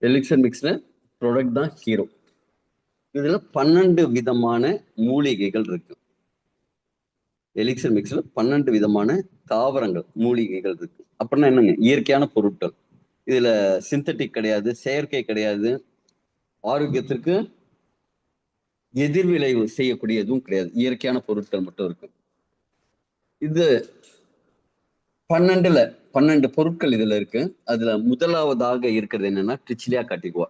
Elixir மிக்ஸ்ல product தான் hero. இதுல 12 விதமான மூலிகைகள் இருக்கு. எலிக்சர் மிக்ஸ்ல 12 விதமான தாவரங்கள் மூலிகைகள் இருக்கு. அப்படின்னா என்னங்க? இயற்கையான பொருட்கள். இதுல சிந்தட்டிக் கிடையாது, செயற்கை கிடையாது, ஆரோக்கியத்திற்கு எதிர்விளைவு செய்யக்கூடிய எதுவும் கிடையாது. இயற்கையான பொருட்கள் மட்டும் இருக்கு. இது 12 பொருட்கள் இதுல இருக்கு. அதுல முதலாவதாக இருக்கிறது என்னன்னா ட்ரிச்சிலியா காட்டிகுவா.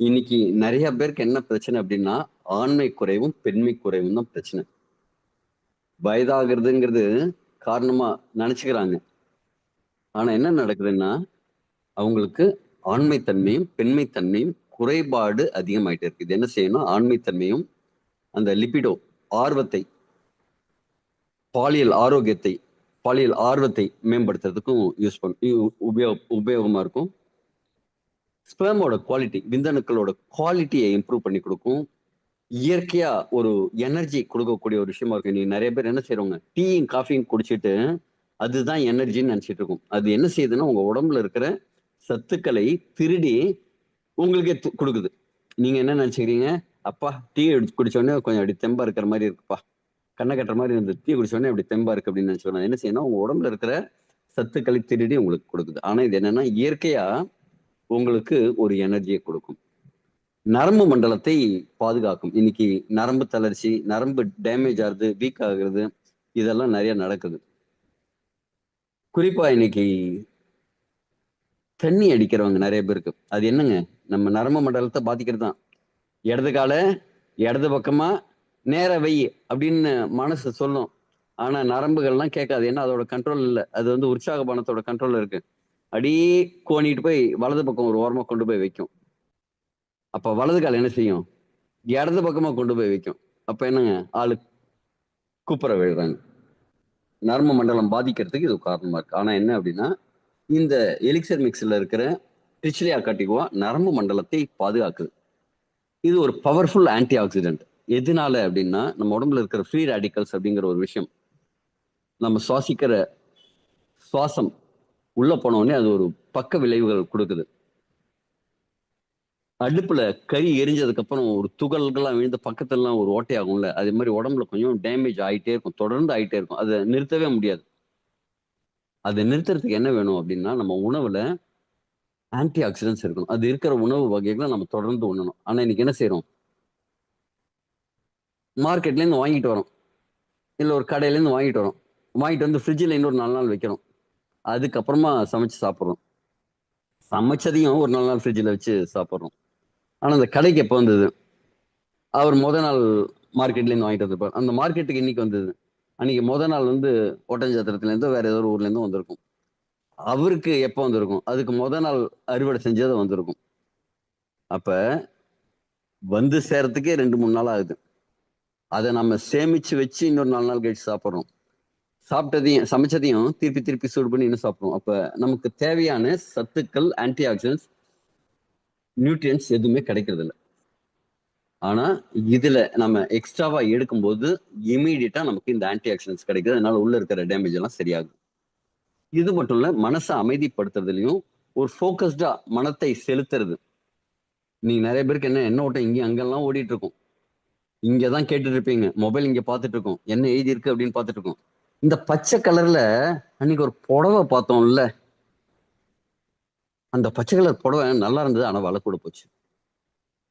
இன்னைக்கு நிறைய பேருக்கு என்ன பிரச்சனை அப்படின்னா ஆண்மை குறைவும் பெண்மை குறைவும் தான் பிரச்சனை. வயதாகிறதுங்கிறது காரணமா நினைச்சுக்கிறாங்க. ஆனா என்ன நடக்குதுன்னா அவங்களுக்கு ஆண்மை தன்மையும் பெண்மை தன்மையும் குறைபாடு அதிகமாயிட்டே இருக்கு. இது என்ன செய்யணும்? ஆண்மை தன்மையும் அந்த லிபிடோ ஆர்வத்தை, பாலியல் ஆரோக்கியத்தை, பாலியல் ஆர்வத்தை மேம்படுத்துறதுக்கும் உபயோகமா இருக்கும். ஸ்பெர்மோட குவாலிட்டி, விந்தணுக்களோட குவாலிட்டியை இம்ப்ரூவ் பண்ணி கொடுக்கும். இயற்கையா ஒரு எனர்ஜி கொடுக்கக்கூடிய ஒரு விஷயமா இருக்கு. நீ நிறைய பேர் என்ன செய்யறவங்க டீயும் காஃபியும் குடிச்சிட்டு அதுதான் எனர்ஜின்னு நினைச்சிட்டு இருக்கும். அது என்ன செய்யுதுன்னா உங்க உடம்புல இருக்கிற சத்துக்களை திருடி உங்களுக்கே கொடுக்குது. நீங்க என்ன நினைச்சுக்கிறீங்க? அப்பா டீ குடிச்ச உடனே கொஞ்சம் அப்படி தெம்பா இருக்கிற மாதிரி இருக்குப்பா, கண்ணை கட்டுற மாதிரி இருந்து டீ குடிச்ச உடனே அப்படி தெம்பா இருக்கு அப்படின்னு நினைச்சோம். என்ன செய்யணும்? உங்க உடம்புல இருக்கிற சத்துக்களை திருடி உங்களுக்கு கொடுக்குது. ஆனா இது என்னன்னா இயற்கையா உங்களுக்கு ஒரு எனர்ஜியை கொடுக்கும். நரம்பு மண்டலத்தை பாதுகாக்கும். இன்னைக்கு நரம்பு தளர்ச்சி, நரம்பு டேமேஜ் ஆகுது, வீக் ஆகுறது, இதெல்லாம் நிறைய நடக்குது. குறிப்பா இன்னைக்கு தண்ணி அடிக்கிறவங்க நிறைய பேருக்கு அது என்னங்க? நம்ம நரம்பு மண்டலத்தை பாதிக்கிறது தான். இடது கால இடது பக்கமா நேர வை அப்படின்னு மனசு சொல்லும். ஆனா நரம்புகள்லாம் கேட்காது. ஏன்னா அதோட கண்ட்ரோல் இல்லை. அது வந்து உற்சாக பானத்தோட கண்ட்ரோல் இருக்கு. அப்படியே கோணிட்டு போய் வலது பக்கம் ஒரு ஓரமா கொண்டு போய் வைக்கும். அப்ப வலது கால் என்ன செய்யும்? இடது பக்கமா கொண்டு போய் வைக்கும். அப்ப என்னங்க? ஆளு கூப்பிட விழுறாங்க. நரம்பு மண்டலம் பாதிக்கிறதுக்கு இது காரணமா இருக்கு. ஆனா என்ன அப்படின்னா இந்த எலிக்சர் மிக்ஸ்ல இருக்கிற ட்ரிச்சிலியா காட்டிகுவா நரம்பு மண்டலத்தை பாதுகாக்குது. இது ஒரு பவர்ஃபுல் ஆன்டி ஆக்சிடென்ட். எதனால அப்படின்னா நம்ம உடம்புல இருக்கிற ஃப்ரீ ரேடிக்கல்ஸ் அப்படிங்கிற ஒரு விஷயம், நம்ம சுவாசிக்கிற சுவாசம் உள்ள போனோடனே அது ஒரு பக்க விளைவுகள் கொடுக்குது. அடுப்புல கறி எரிஞ்சதுக்கு அப்புறம் ஒரு துகள்கள்லாம் விழுந்து பக்கத்துலலாம் ஒரு ஓட்டையாகும்ல, அதே மாதிரி உடம்புல கொஞ்சம் டேமேஜ் ஆயிட்டே இருக்கும், தொடர்ந்து ஆயிட்டே இருக்கும். அதை நிறுத்தவே முடியாது. அதை நிறுத்துறதுக்கு என்ன வேணும் அப்படின்னா நம்ம உணவுல ஆன்டி ஆக்சிடென்ட்ஸ் இருக்கணும். அது இருக்கிற உணவு வகைகளை நம்ம தொடர்ந்து உண்ணணும். ஆனா இன்னைக்கு என்ன செய்யறோம்? மார்க்கெட்ல இருந்து வாங்கிட்டு வரோம், இல்ல ஒரு கடையில இருந்து வாங்கிட்டு வரோம், வாங்கிட்டு வந்து ஃப்ரிட்ஜில் இன்னொரு 4 நாள் வைக்கிறோம். அதுக்கப்புறமா சமைச்சு சாப்பிட்றோம். சமைச்சதையும் ஒரு 4 நாள் ஃப்ரிட்ஜில் வச்சு சாப்பிட்றோம். ஆனா அந்த கடைக்கு எப்போ வந்தது? அவர் நாள் மார்க்கெட்ல இருந்து வாங்கிட்டு வந்திருப்பார். அந்த மார்க்கெட்டுக்கு இன்னைக்கு வந்தது. அன்னைக்கு நாள் வந்து ஒட்டஞ்சத்திரத்துல இருந்தோ வேற ஏதோ ஒரு ஊர்ல இருந்தோ வந்திருக்கும். அவருக்கு எப்போ வந்திருக்கும்? அதுக்கு நாள் அறுவடை செஞ்சது வந்திருக்கும். அப்ப வந்து சேர்றதுக்கே 2-3 நாள் ஆகுது. அதை நம்ம சேமிச்சு வச்சு இன்னொரு 4 நாள் கழிச்சு சாப்பிட்றோம். சாப்பிட்டதையும் சமைச்சதையும் திருப்பி திருப்பி சூடு பண்ணி இன்னும் சாப்பிடுவோம். அப்ப நமக்கு தேவையான சத்துக்கள், ஆன்டி ஆக்சிடென்ட்ஸ், நியூட்ரியன்ஸ் எதுவுமே கிடைக்கிறது இல்லை. ஆனா இதுல நம்ம எக்ஸ்ட்ராவா எடுக்கும்போது இமீடியட்டா நமக்கு இந்த ஆன்டி ஆக்சிடென்ட்ஸ் கிடைக்குது. அதனால உள்ள இருக்கிற டேமேஜ் எல்லாம் சரியாகும். இது மட்டும் இல்ல, மனசை அமைதிப்படுத்துறதுலயும் ஒரு ஃபோக்கஸ்டா மனத்தை செலுத்துறது. நீங்க நிறைய பேருக்கு என்ன ஓட்டம் இங்க அங்கெல்லாம் ஓடிட்டு இருக்கும். இங்கதான் கேட்டுட்டு இருப்பீங்க, மொபைல் இங்க பாத்துட்டு இருக்கோம், என்ன எழுதி இருக்கு அப்படின்னு பாத்துட்டு இருக்கோம். இந்த பச்சை கலர்ல அன்னைக்கு ஒரு புடவை பார்த்தோம்ல, அந்த பச்சை கலர் புடவை நல்லா இருந்தது, ஆனா விலை கூட போச்சு.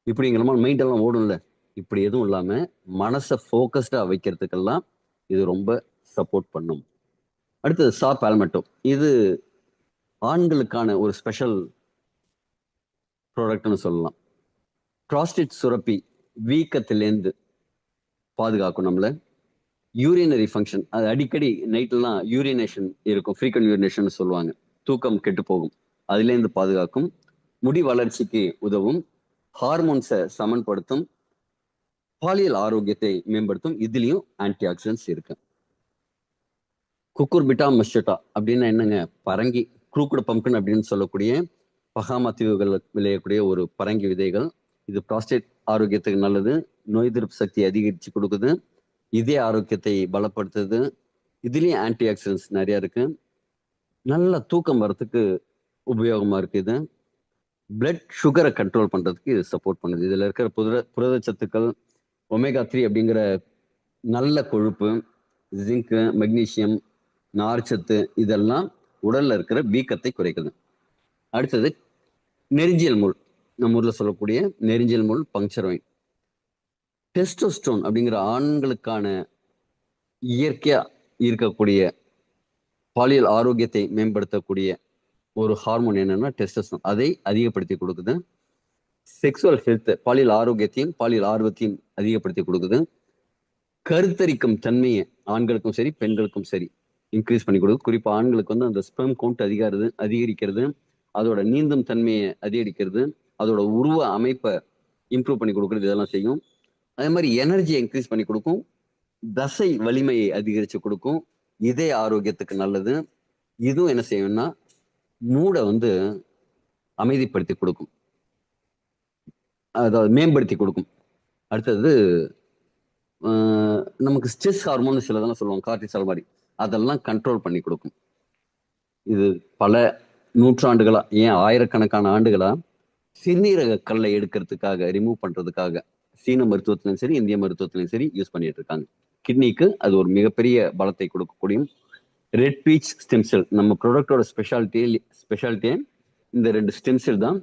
இப்படிங்கிற மாதிரி மைண்ட் எல்லாம் ஓடும்ல. இப்படி எதுவும் இல்லாம மனசை ஃபோக்கஸ்டா வைக்கிறதுக்கெல்லாம் இது ரொம்ப சப்போர்ட் பண்ணும். அடுத்தது சா பால்மெட்டோ. இது ஆண்களுக்கான ஒரு ஸ்பெஷல் ப்ராடக்ட்னு சொல்லலாம். ப்ராஸ்டேட் சுரப்பி வீக்கத்திலேருந்து பாதுகாக்கும் நம்மள. யூரினரி ஃபங்க்ஷன், அது அடிக்கடி நைட்லாம் யூரினேஷன் இருக்கும், ஃப்ரீக்வெண்ட் யூரினேஷன் சொல்லுவாங்க, தூக்கம் கெட்டு போகும், அதுலேருந்து பாதுகாக்கும். முடி வளர்ச்சிக்கு உதவும். ஹார்மோன்ஸை சமன்படுத்தும். பாலியல் ஆரோக்கியத்தை மேம்படுத்தும். இதுலயும் ஆன்டி ஆக்சிடென்ட்ஸ் இருக்கு. குக்குர்பிட்டா மஸ்டா அப்படின்னா என்னங்க? பரங்கி, க்ரூக்குடு பம்ப்கின் அப்படின்னு சொல்லக்கூடிய பகாமா தீவுகள் விளையக்கூடிய ஒரு பரங்கி விதைகள். இது ப்ராஸ்டேட் ஆரோக்கியத்துக்கு நல்லது, நோய் எதிர்ப்பு சக்தியை அதிகரிச்சு கொடுக்குது, இதய ஆரோக்கியத்தை பலப்படுத்துது. இதுலயும் ஆன்டி ஆக்சிடென்ட்ஸ் நிறைய இருக்கு. நல்ல தூக்கம் வரத்துக்கு உபயோகமா இருக்கு இது. பிளட் சுகரை கண்ட்ரோல் பண்றதுக்கு இது சப்போர்ட் பண்ணுது. இதுல இருக்கிற புரதச்சத்துக்கள், ஒமேகா 3 அப்படிங்கிற நல்ல கொழுப்பு, ஜிங்க், மெக்னீசியம், நார்ச்சத்து இதெல்லாம் உடல்ல இருக்கிற வீக்கத்தை குறைக்குது. அடுத்தது நெரிஞ்சியல் முள், நம்ம ஊர்ல சொல்லக்கூடிய நெரிஞ்சியல் முள், பங்க்சர் வைன். டெஸ்டோஸ்டோன் அப்படிங்கிற ஆண்களுக்கான இயற்கையா இருக்கக்கூடிய பாலியல் ஆரோக்கியத்தை மேம்படுத்தக்கூடிய ஒரு ஹார்மோன் என்னன்னா டெஸ்டோஸ்டரோன். அதை அதிகப்படுத்தி கொடுக்குது. செக்ஸுவல் ஹெல்த், பாலியல் ஆரோக்கியத்தையும் பாலியல் ஆர்வத்தையும் அதிகப்படுத்தி கொடுக்குது. கருத்தரிக்கும் தன்மையை ஆண்களுக்கும் சரி பெண்களுக்கும் சரி இன்க்ரீஸ் பண்ணி கொடுக்குது. குறிப்பா ஆண்களுக்கு வந்து அந்த ஸ்பெர்ம் கவுண்ட் அதிகரிக்கிறது, அதோட நீந்தும் தன்மையை அதிகரிக்கிறது, அதோட உருவ அமைப்பை இம்ப்ரூவ் பண்ணி கொடுக்குறது, இதெல்லாம் செய்யும். அதே மாதிரி எனர்ஜியை இன்க்ரீஸ் பண்ணி கொடுக்கும், தசை வலிமையை அதிகரிச்சு கொடுக்கும், இதய ஆரோக்கியத்துக்கு நல்லது. இதுவும் என்ன செய்யும்னா மூடை வந்து அமைதிப்படுத்தி கொடுக்கும், அதாவது மேம்படுத்தி கொடுக்கும். அடுத்தது நமக்கு ஸ்ட்ரெஸ் ஹார்மோன் சிலதெல்லாம் சொல்லுவாங்க, கார்டிசால் மாதிரி, அதெல்லாம் கண்ட்ரோல் பண்ணி கொடுக்கும். இது பல நூற்றாண்டுகளா, ஏன் ஆயிரக்கணக்கான ஆண்டுகளா சிறுநீரக கல்லை எடுக்கிறதுக்காக, ரிமூவ் பண்றதுக்காக சீன மருத்துவத்திலும் சரி இந்திய மருத்துவத்திலும் சரி யூஸ் பண்ணிட்டு இருக்காங்க. கிட்னிக்கு அது ஒரு மிகப்பெரிய பலத்தை கொடுக்கக்கூடிய ரெட் பீச் ஸ்டெம் செல். நம்ம ப்ராடக்டோட ஸ்பெஷாலிட்டியே இந்த 2 ஸ்டெம் செல் தான்.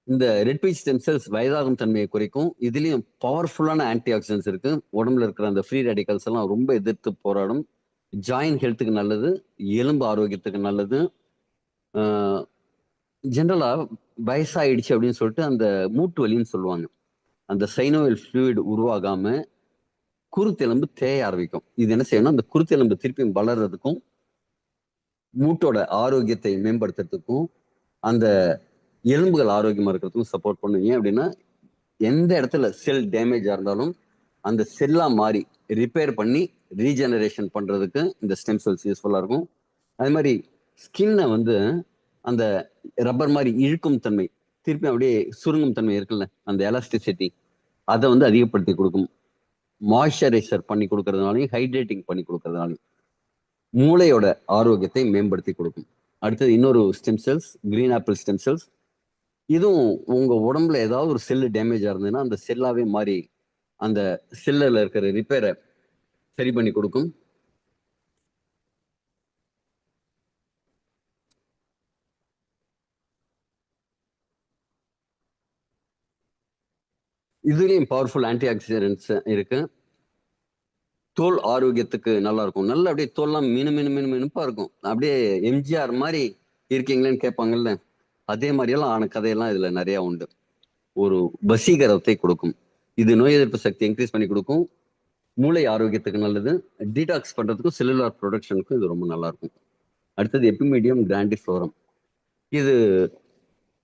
இந்த ரெட் பீச் ஸ்டெம் செல்ஸ் வயதாகும் தன்மையை குறைக்கும். இதுலயும் பவர்ஃபுல்லான ஆன்டி ஆக்சிடென்ட்ஸ் இருக்கு. உடம்புல இருக்கிற அந்த ஃப்ரீ ரேடிக்கல்ஸ் எல்லாம் ரொம்ப எதிர்த்து போராடும். ஜாயின்ட் ஹெல்த்துக்கு நல்லது, எலும்பு ஆரோக்கியத்துக்கு நல்லது. ஜென்ரலா வயசாயிடுச்சு அப்படின்னு சொல்லிட்டு அந்த மூட்டு வலின்னு சொல்லுவாங்க. அந்த சைனோவெல் ஃப்ளூயிட் உருவாகாம குருத்தெலும்பு தேய ஆரம்பிக்கும். இது என்ன செய்யணும், அந்த குருத்தெலும்பு திருப்பியும் வளர்றதுக்கும் மூட்டோட ஆரோக்கியத்தை மேம்படுத்துறதுக்கும் அந்த எலும்புகள் ஆரோக்கியமா இருக்கிறதுக்கும் சப்போர்ட் பண்ணும். ஏன் அப்படின்னா எந்த இடத்துல செல் டேமேஜா இருந்தாலும் அந்த செல்லா மாறி ரிப்பேர் பண்ணி ரீஜெனரேஷன் பண்றதுக்கு இந்த ஸ்டெம் செல்ஸ் யூஸ்ஃபுல்லா இருக்கும். அதே மாதிரி ஸ்கின்னை வந்து அந்த ரப்பர் மாதிரி இழுக்கும் தன்மை, திருப்பி அப்படியே சுருங்கும் தன்மை இருக்குல்ல, அந்த எலாஸ்டிசிட்டி, அதை வந்து அதிகப்படுத்தி கொடுக்கும். மாய்ஸ்சரைசர் பண்ணி கொடுக்கறதுனாலையும் ஹைட்ரேட்டிங் பண்ணி கொடுக்கறதுனாலையும் மூளையோட ஆரோக்கியத்தை மேம்படுத்தி கொடுக்கும். அடுத்தது இன்னொரு stem cells, green apple stem cells. இதுவும் உங்க உடம்புல ஏதாவது ஒரு செல்லு டேமேஜா இருந்ததுன்னா அந்த செல்லாவே மாறி அந்த செல்லில் இருக்கிற ரிப்பேரை சரி பண்ணி கொடுக்கும். இதுலயும் பவர்ஃபுல் ஆன்டி ஆக்சிடென்ட்ஸ் இருக்கு. தோல் ஆரோக்கியத்துக்கு நல்லா இருக்கும். நல்லா அப்படியே தோல்லாம் மினுப்பா இருக்கும். அப்படியே எம்ஜிஆர் மாதிரி இருக்கீங்களேன்னு கேட்பாங்கல்ல, அதே மாதிரியெல்லாம் ஆன கதையெல்லாம் இதுல நிறைய உண்டு. ஒரு வசீகரத்தை கொடுக்கும். இது நோய் எதிர்ப்பு சக்தி இன்க்ரீஸ் பண்ணி கொடுக்கும். மூளை ஆரோக்கியத்துக்கு நல்லது. டீடாக்ஸ் பண்றதுக்கும் செல்லுலார் ப்ரொடக்ஷனுக்கும் இது ரொம்ப நல்லா இருக்கும். அடுத்தது எபிமீடியம் கிராண்டிஃப்ளோரம். இது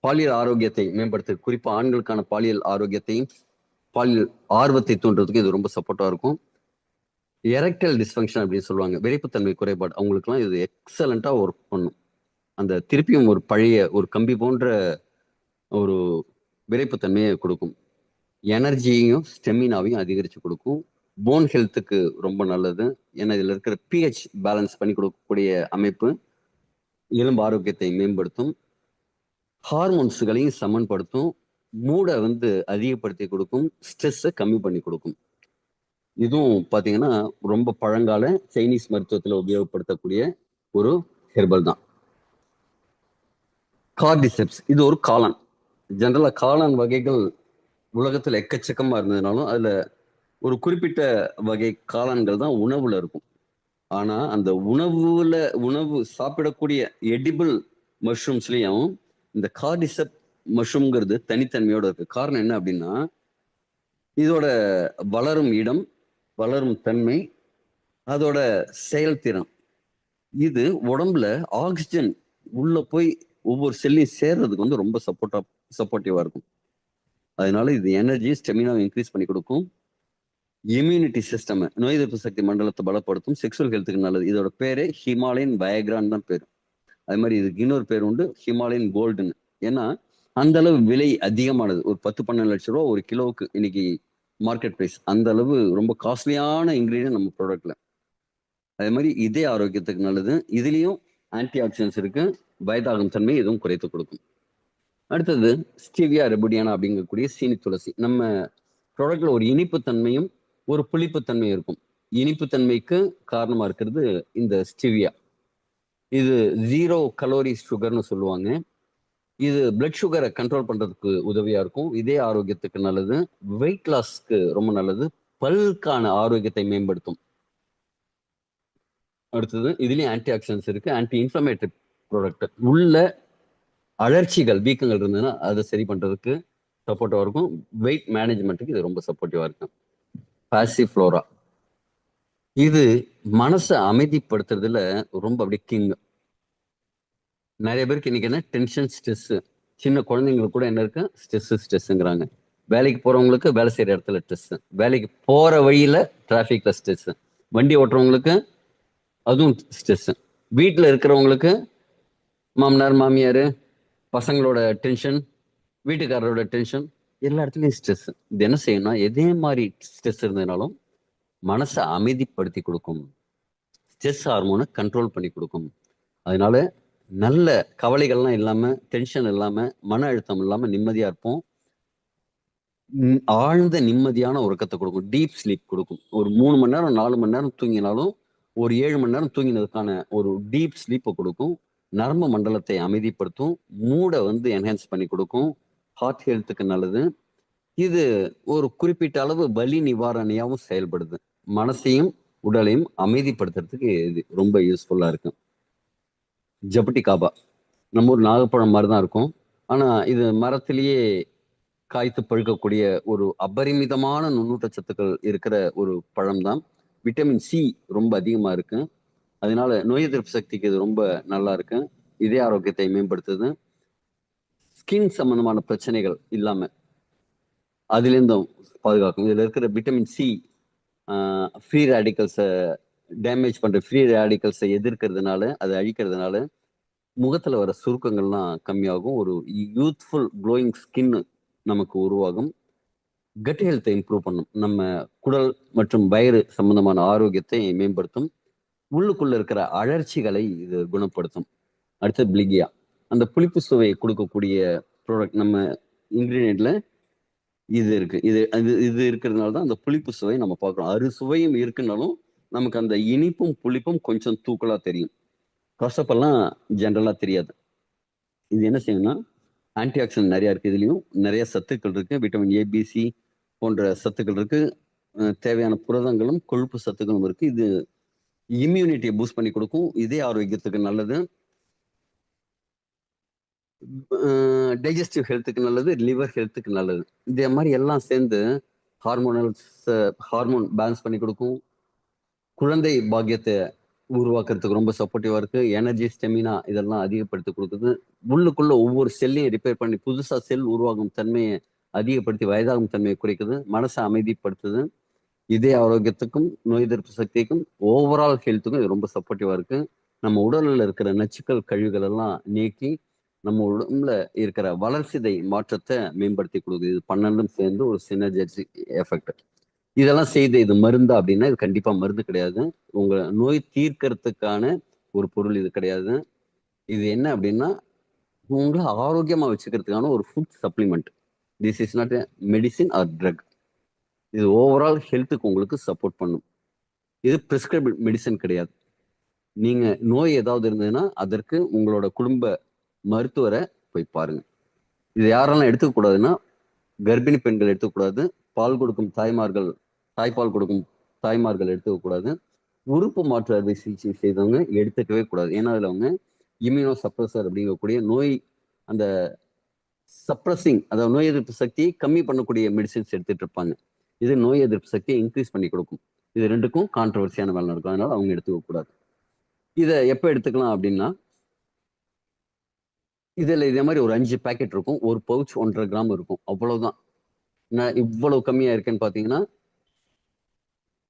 பாலியல் ஆரோக்கியத்தை மேம்படுத்த, குறிப்பா ஆண்களுக்கான பாலியல் ஆரோக்கியத்தையும் பாலியல் ஆர்வத்தை தூண்டுறதுக்கு இது ரொம்ப சப்போர்ட்டா இருக்கும். எரெக்டல் டிஸ்ஃபங்க்ஷன் அப்படின்னு சொல்லுவாங்க, விரைப்புத்தன்மை குறைபாடு, அவங்களுக்குலாம் இது எக்ஸலண்டா ஒர்க் பண்ணும். அந்த திருப்பியும் ஒரு பழைய ஒரு கம்பி போன்ற ஒரு விரைப்புத்தன்மையை கொடுக்கும். எனர்ஜியையும் ஸ்டெமினாவையும் அதிகரிச்சு கொடுக்கும். போன் ஹெல்த்துக்கு ரொம்ப நல்லது. ஏன்னா இதுல இருக்கிற பிஹெச் பேலன்ஸ் பண்ணி கொடுக்கக்கூடிய அமைப்பு எலும்பு ஆரோக்கியத்தை மேம்படுத்தும். ஹார்மோன்ஸ்களையும் சமன்படுத்தும். மூடை வந்து அதிகப்படுத்தி கொடுக்கும். ஸ்ட்ரெஸ்ஸை கம்மி பண்ணி கொடுக்கும். இதுவும் பாத்தீங்கன்னா ரொம்ப பழங்கால சைனீஸ் மருத்துவத்துல உபயோகப்படுத்தக்கூடிய ஒரு ஹெர்பல் தான். கார்டிசெப்ஸ், இது ஒரு காளான். ஜென்ரலா காளான் வகைகள் உலகத்துல எக்கச்சக்கமா இருந்ததுனாலும் அதுல ஒரு குறிப்பிட்ட வகை காளான்கள் தான் உணவுல இருக்கும். ஆனா அந்த உணவு சாப்பிடக்கூடிய எடிபிள் மஷ்ரூம்ஸ்லயும் இந்த கார்டிசெப் மஷ்ரூம்ங்கிறது தனித்தன்மையோட இருக்கு. காரணம் என்ன அப்படின்னா இதோட வளரும் இடம், வளரும் தன்மை, அதோட செயல்திறன். இது உடம்புல ஆக்சிஜன் உள்ள போய் ஒவ்வொரு செல்லையும் சேர்றதுக்கு வந்து ரொம்ப சப்போர்ட்டிவா இருக்கும். அதனால இது எனர்ஜி ஸ்டெமினாவை இன்க்ரீஸ் பண்ணி கொடுக்கும். இம்யூனிட்டி சிஸ்டம், நோய் எதிர்ப்பு சக்தி மண்டலத்தை பலப்படுத்தும். செக்ஷுவல் ஹெல்த்துக்கு நல்லது. இதோட பேரு ஹிமாலயன் வயக்ரான்னு தான் பேரு. அது மாதிரி இதுக்கு இன்னொரு பேர் உண்டு, ஹிமாலயன் கோல்டுன்னு. ஏன்னா அந்த அளவு விலை அதிகமானது. ஒரு 10-12 லட்சம் ரூபா ஒரு கிலோவுக்கு இன்னைக்கு மார்க்கெட் பிரைஸ். அந்த அளவு ரொம்ப காஸ்ட்லியான இன்கிரீடியன்ட் நம்ம ப்ராடக்ட்ல. அதே மாதிரி இதய ஆரோக்கியத்துக்கு நல்லது. இதுலயும் ஆன்டி ஆக்சிடென்ட்ஸ் இருக்கு. வயதாகும் தன்மை இதுவும் குறைத்து கொடுக்கும். அடுத்தது ஸ்டீவியா ரெபுடியானா அப்படிங்கக்கூடிய சீனி துளசி. நம்ம ப்ராடக்ட்ல ஒரு இனிப்பு தன்மையும் ஒரு புளிப்பு தன்மையும் இருக்கும். இனிப்பு தன்மைக்கு காரணமா இருக்கிறது இந்த ஸ்டீவியா. இது 0 கலோரிஸ் சுகர்னு சொல்லுவாங்க. இது பிளட் சுகரை கண்ட்ரோல் பண்றதுக்கு உதவியா இருக்கும். இதய ஆரோக்கியத்துக்கு நல்லது. வெயிட் லாஸ்க்கு ரொம்ப நல்லது. பல்லுக்கான ஆரோக்கியத்தை மேம்படுத்தும். அடுத்தது இதுலயும் ஆன்டி ஆக்சிடென்ட்ஸ் இருக்கு. Anti inflammatory product. உள்ள அழற்சிகள், வீக்கங்கள் இருந்ததுன்னா அதை சரி பண்றதுக்கு சப்போர்ட்டிவா இருக்கும். வெயிட் மேனேஜ்மெண்ட்டுக்கு இது ரொம்ப சப்போர்ட்டிவா இருக்கும். பாசிஃப்ளோரா இது மனசை அமைதிப்படுத்துறதுல ரொம்ப அப்படியே கிங். நிறைய பேருக்கு இன்னைக்கு என்ன டென்ஷன், ஸ்ட்ரெஸ். சின்ன குழந்தைங்களுக்கு கூட என்ன இருக்கு, ஸ்ட்ரெஸ்ங்கிறாங்க. வேலைக்கு போறவங்களுக்கு வேலை செய்யற இடத்துல ஸ்ட்ரெஸ், வேலைக்கு போற வழியில டிராஃபிக்ல ஸ்ட்ரெஸ், வண்டி ஓட்டுறவங்களுக்கு அதுவும் ஸ்ட்ரெஸ், வீட்டுல இருக்கிறவங்களுக்கு மாமனார் மாமியார் பசங்களோட டென்ஷன், வீட்டுக்காரரோட டென்ஷன், எல்லா இடத்துலயும் ஸ்ட்ரெஸ். இது என்ன செய்யணும்னா எதே மாதிரி ஸ்ட்ரெஸ் இருந்ததுனாலும் மனசை அமைதிப்படுத்தி கொடுக்கும். ஸ்ட்ரெஸ் ஹார்மோனை கண்ட்ரோல் பண்ணி கொடுக்கும். அதனால நல்ல கவலைகள்லாம் இல்லாம, டென்ஷன் இல்லாம, மன அழுத்தம் இல்லாம நிம்மதியா இருப்போம். ஆழ்ந்த நிம்மதியான உறக்கத்தை கொடுக்கும். டீப் ஸ்லீப் கொடுக்கும். ஒரு 3 மணி நேரம் 4 மணி நேரம் தூங்கினாலும் ஒரு 7 மணி நேரம் தூங்கினதுக்கான ஒரு டீப் ஸ்லீப்பை கொடுக்கும். நரம்பு மண்டலத்தை அமைதிப்படுத்தும். மூடை வந்து என்ஹான்ஸ் பண்ணி கொடுக்கும். ஹார்ட் ஹெல்த்துக்கு நல்லது. இது ஒரு குறிப்பிட்ட அளவு வலி நிவாரணியாவும் செயல்படுது. மனசையும் உடலையும் அமைதிப்படுத்துறதுக்கு இது ரொம்ப யூஸ்ஃபுல்லா இருக்கு. ஜபட்டி காபா நம்ம ஒரு நாகப்பழம் மாதிரி தான் இருக்கும். ஆனா இது மரத்திலேயே காய்த்து பழுக்கக்கூடிய ஒரு அபரிமிதமான நுண்ணூட்டச்சத்துக்கள் இருக்கிற ஒரு பழம் தான். விட்டமின் சி ரொம்ப அதிகமா இருக்கு. அதனால நோய் எதிர்ப்பு சக்திக்கு இது ரொம்ப நல்லா இருக்கு. இதய ஆரோக்கியத்தை மேம்படுத்துது. ஸ்கின் சம்பந்தமான பிரச்சனைகள் இல்லாம அதுலேருந்தும் பாதுகாக்கும். இதுல இருக்கிற விட்டமின் சி ஃப்ரீ ரேடிக்கல்ஸை டேமேஜ் பண்ற ஃப்ரீ ரேடிக்கல்ஸை எதிர்க்கிறதுனால, அதை அழிக்கிறதுனால முகத்துல வர சுருக்கங்கள்லாம் கம்மியாகும். ஒரு யூத்ஃபுல் க்ளோயிங் ஸ்கின் நமக்கு உருவாகும். கட் ஹெல்த்தை இம்ப்ரூவ் பண்ணும். நம்ம குடல் மற்றும் வயிறு சம்பந்தமான ஆரோக்கியத்தை மேம்படுத்தும். உள்ளுக்குள்ள இருக்கிற அழற்சிகளை இது குணப்படுத்தும். அடுத்து பிளிகியா, அந்த புளிப்பு சுவையை கொடுக்கக்கூடிய ப்ராடக்ட். நம்ம இன்கிரீடியன்ட்ல இது இருக்கு. இது இருக்கிறதுனால தான் அந்த புளிப்பு சுவை நம்ம பார்க்குறோம். அறுசுவையும் இருக்குனாலும் நமக்கு அந்த இனிப்பும் புளிப்பும் கொஞ்சம் தூக்கலா தெரியும். கசப்பெல்லாம் ஜென்ரலா தெரியாது. இது என்ன செய்யணும்னா ஆன்டி ஆக்சிடென்ட் நிறைய இருக்கு. இதுலயும் நிறைய சத்துக்கள் இருக்கு. விட்டமின் ஏ, பி, சி போன்ற சத்துக்கள் இருக்கு. தேவையான புரதங்களும் கொழுப்பு சத்துக்களும் இருக்கு. இது இம்யூனிட்டியை பூஸ்ட் பண்ணி கொடுக்கும். இதே ஆரோக்கியத்துக்கு நல்லது. டைஜஸ்டிவ் ஹெல்த்துக்கு நல்லது. லிவர் ஹெல்த்துக்கு நல்லது. இதே மாதிரி எல்லாம் சேர்ந்து ஹார்மோனல்ஸ் ஹார்மோன் பேலன்ஸ் பண்ணி கொடுக்கும். குழந்தை பாக்கியத்தை உருவாக்குறதுக்கு ரொம்ப சப்போர்ட்டிவா இருக்கு. எனர்ஜி, ஸ்டெமினா இதெல்லாம் அதிகப்படுத்தி கொடுக்குது. உள்ளுக்குள்ள ஒவ்வொரு செல்லையும் ரிப்பேர் பண்ணி புதுசா செல் உருவாகும் தன்மையை அதிகப்படுத்தி வயதாகும் தன்மையை குறைக்குது. மனசை அமைதிப்படுத்துது. இதய ஆரோக்கியத்துக்கும் நோய் எதிர்ப்பு சக்திக்கும் ஓவரால் ஹெல்த்துக்கும் இது ரொம்ப சப்போர்ட்டிவா இருக்கு. நம்ம உடல்ல இருக்கிற நச்சுக்கள் கழிவுகள் எல்லாம் நீக்கி நம்ம உடம்புல இருக்கிற வளர்சிதை மாற்றத்தை மேம்படுத்தி கொடுக்குது. இது 12 சேர்ந்து ஒரு சினர்ஜெட்டிக் எஃபெக்ட். இதெல்லாம் செய்து இது மருந்தா அப்படின்னா இது கண்டிப்பா மருந்து கிடையாது. உங்க நோய் தீர்க்கறதுக்கான ஒரு பொருள் இது கிடையாது. இது என்ன அப்படின்னா உங்களை ஆரோக்கியமா வச்சுக்கிறதுக்கான ஒரு food supplement. This is not a medicine or drug. இது ஓவரால் ஹெல்த்துக்கு உங்களுக்கு சப்போர்ட் பண்ணும். இது பிரிஸ்கிரைப்டு மெடிசன் கிடையாது. நீங்க நோய் ஏதாவது இருந்ததுன்னா அதற்கு உங்களோட குடும்ப மருத்துவரை போய் பாருங்க. இது யாரெல்லாம் எடுத்துக்க கூடாதுன்னா கர்ப்பிணி பெண்கள் எடுத்துக்கூடாது. பால் கொடுக்கும் தாய்மார்கள், தாய்ப்பால் கொடுக்கும் தாய்மார்கள் எடுத்துக்க கூடாது. உறுப்பு மாற்று அறுவை சிகிச்சை செய்தவங்க எடுத்துக்கவே கூடாது. ஏன்னா அதுல அவங்க இம்யூனோ சப்ரஸர் அப்படிங்கக்கூடிய நோய் அந்த சப்ரஸிங், அதாவது நோய் எதிர்ப்பு சக்தியை கம்மி பண்ணக்கூடிய மெடிசின்ஸ் எடுத்துட்டு இருப்பாங்க. இது நோய் எதிர்ப்பு சக்தியை இன்க்ரீஸ் பண்ணி கொடுக்கும். இது ரெண்டுக்கும் கான்ட்ரவர்சியான வேலை நடக்கும். அதனால அவங்க எடுத்துக்க கூடாது. இதை எப்போ எடுத்துக்கலாம் அப்படின்னா இதுல இதே மாதிரி ஒரு 5 பேக்கெட் இருக்கும். ஒரு பவுச் 1.5 கிராம் இருக்கும். அவ்வளவுதான். நான் இவ்வளவு கம்மியா இருக்கேன்னு பாத்தீங்கன்னா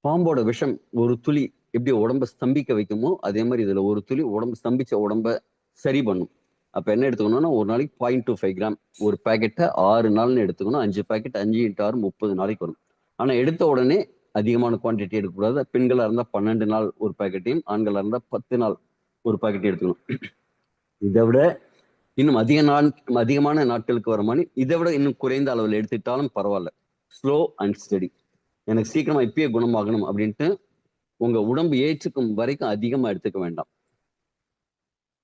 பாம்போட விஷம் ஒரு துளி எப்படி உடம்ப ஸ்தம்பிக்க வைக்குமோ அதே மாதிரி இதுல ஒரு துளி உடம்பு ஸ்தம்பிச்ச உடம்ப சரி பண்ணும். அப்ப என்ன எடுத்துக்கணும்னா ஒரு நாளைக்கு 0.25 கிராம். ஒரு பேக்கெட்டை 6 நாள்னு எடுத்துக்கணும். 5 பேக்கெட் 5 × 6 30 நாளைக்கு வரும். ஆனா எடுத்த உடனே அதிகமான குவான்டிட்டி எடுக்கக்கூடாது. பெண்களா இருந்தா 12 நாள் ஒரு பேக்கெட்டையும், ஆண்களா இருந்தா 10 நாள் ஒரு பேக்கெட்டையும் எடுத்துக்கணும். இதை விட இன்னும் அதிகமான நாட்களுக்கு வர மாதிரி இதை விட இன்னும் குறைந்த அளவில் எடுத்துக்கிட்டாலும் பரவாயில்ல. Slow and steady. எனக்கு சீக்கிரமா இப்பயே குணமாகணும் அப்படின்ட்டு உங்க உடம்பு ஏற்றுக்கும் வரைக்கும் அதிகமா எடுத்துக்க வேண்டாம்.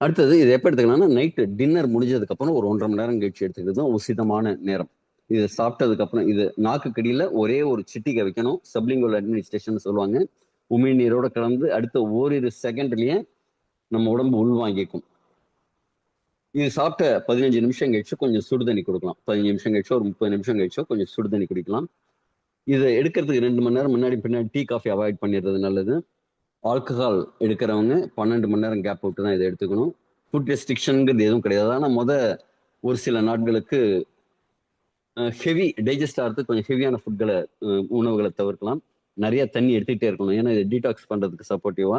அடுத்தது இது எப்ப எடுத்துக்கலாம்னா, நைட்டு டின்னர் முடிஞ்சதுக்கு அப்புறம் ஒரு 1.5 மணி நேரம் கழிச்சு எடுத்துக்கிறது தான் உசிதமான நேரம். இது சாப்பிட்டதுக்கு அப்புறம் இது நாக்கு கடியில ஒரே ஒரு சிட்டிகை வைக்கணும். சப்லிங்குவல் அட்மினிஸ்ட்ரேஷன் சொல்லுவாங்க. உமிழ்நீரோட கலந்து அடுத்த ஓரிரு செகண்ட்லயே நம்ம உடம்பு உள்வாங்கிக்கும். இது சாப்பிட்ட 15 நிமிஷம் கழிச்சு கொஞ்சம் சுடுதண்ணி கொடுக்கலாம். 15 நிமிஷம் கழிச்சோ ஒரு 30 நிமிஷம் கழிச்சோ கொஞ்சம் சுடுதண்ணி குடிக்கலாம். இதை எடுக்கிறதுக்கு 2 மணி நேரம் முன்னாடி பின்னாடி டீ காஃபி அவாய்ட் பண்ணிடுறது நல்லது. ஆல்கஹால் எடுக்கிறவங்க 12 மணி நேரம் கேப் விட்டு தான் இதை எடுத்துக்கணும். ஃபுட் ரெஸ்ட்ரிக்ஷனுங்கிறது எதுவும் கிடையாது. ஆனால் ஒரு சில நாட்களுக்கு ஹெவி டைஜஸ்ட் ஆகிறதுக்கு கொஞ்சம் ஹெவியான உணவுகளை தவிர்க்கலாம். நிறைய தண்ணி எடுத்துக்கிட்டே இருக்கணும். ஏன்னா இதை டீடாக்ஸ் பண்றதுக்கு சப்போர்ட்டிவா.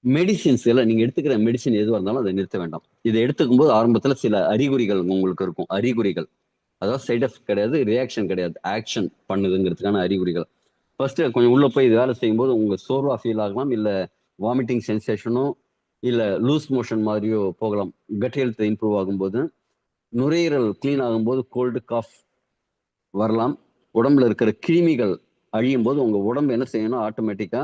மெடிசின்ஸ் எல்லாம் நீங்க எடுத்துக்கிற மெடிசின் எதுவாக இருந்தாலும் அதை நிறுத்த வேண்டாம். இதை எடுத்துக்கும் போது ஆரம்பத்துல சில அறிகுறிகள் உங்களுக்கு இருக்கும். அறிகுறிகள் அதாவது சைட் எஃபெக்ட் கிடையாது, ரியாக்ஷன் கிடையாது, ஆக்ஷன் பண்ணுதுங்கிறதுக்கான அறிகுறிகள். ஃபர்ஸ்ட் கொஞ்சம் உள்ள போய் இது வேலை செய்யும்போது உங்களுக்கு சோர்வா ஃபீல் ஆகலாம், இல்ல வாமிட்டிங் சென்சேஷனோ இல்ல லூஸ் மோஷன் மாதிரியோ போகலாம். கட் ஹெல்த் இம்ப்ரூவ் ஆகும்போது, நுரையீரல் கிளீன் ஆகும்போது கோல்டு காஃப் வரலாம். உடம்புல இருக்கிற கிருமிகள் அழியும் போது உங்க உடம்பு என்ன செய்யணும், ஆட்டோமேட்டிக்கா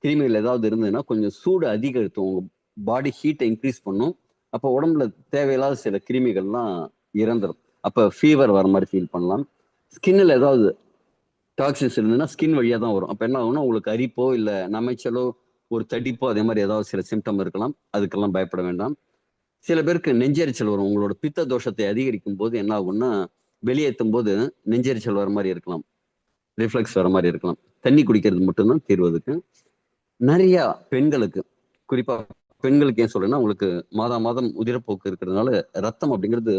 கிருமிகள் ஏதாவது இருந்ததுன்னா கொஞ்சம் சூடு அதிகரித்தும், உங்க பாடி ஹீட்டை இன்க்ரீஸ் பண்ணும். அப்போ உடம்புல தேவையில்லாத சில கிருமிகள்லாம் இறந்துடும். அப்போ ஃபீவர் வர மாதிரி ஃபீல் பண்ணலாம். ஸ்கின்னில் ஏதாவது டாக்ஸின்ஸ் இருந்ததுன்னா ஸ்கின் வழியாக தான் வரும். அப்போ என்ன ஆகும்னா உங்களுக்கு அரிப்போ இல்லை நமைச்சலோ ஒரு தடிப்போ அதே மாதிரி ஏதாவது சில சிம்டம் இருக்கலாம். அதுக்கெல்லாம் பயப்பட வேண்டாம். சில பேருக்கு நெஞ்செரிச்சல் வரும். உங்களோட பித்த தோஷத்தை அதிகரிக்கும் போது என்ன ஆகும்னா வெளியேற்றும் போது நெஞ்செரிச்சல் வர மாதிரி இருக்கலாம், ரிஃப்ளெக்ஸ் வர மாதிரி இருக்கலாம். தண்ணி குடிக்கிறது மட்டும்தான் தீர்வதுக்கு. நிறைய பெண்களுக்கு, குறிப்பா பெண்களுக்கு ஏன் சொல்றேன்னா, உங்களுக்கு மாதம் உதிரப்போக்கு இருக்கிறதுனால ரத்தம் அப்படிங்கிறது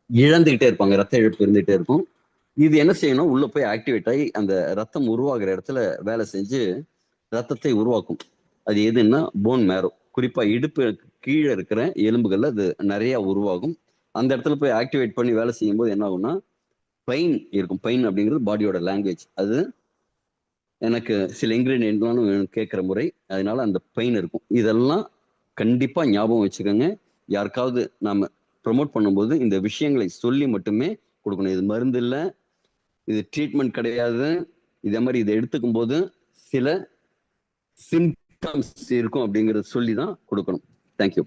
இழந்துகிட்டே இருப்பாங்க, ரத்த இழப்பு இருந்துகிட்டே இருக்கும். இது என்ன செய்யணும், உள்ள போய் ஆக்டிவேட் ஆகி அந்த ரத்தம் உருவாகிற இடத்துல வேலை செஞ்சு ரத்தத்தை உருவாக்கும். அது எதுன்னா போன் மேரோ, குறிப்பா இடுப்பு கீழே இருக்கிற எலும்புகள்ல அது நிறைய உருவாகும். அந்த இடத்துல போய் ஆக்டிவேட் பண்ணி வேலை செய்யும் போது என்ன ஆகும்னா பெயின் இருக்கும். பெயின் அப்படிங்கிறது பாடியோட லாங்குவேஜ். அது எனக்கு சில இன்கிரீடியன்ட்லாம் கேட்குற முறை, அதனால அந்த பெயின் இருக்கும். இதெல்லாம் கண்டிப்பா ஞாபகம் வச்சுக்கோங்க. யாருக்காவது நாம ப்ரமோட் பண்ணும்போது இந்த விஷயங்களை சொல்லி மட்டுமே கொடுக்கணும். இது மருந்து இல்லை, இது ட்ரீட்மெண்ட் கிடையாது. இதே மாதிரி இதை எடுத்துக்கும் போது சில சிம்டம்ஸ் இருக்கும் அப்படிங்கறத சொல்லி தான் கொடுக்கணும். தேங்க்யூ.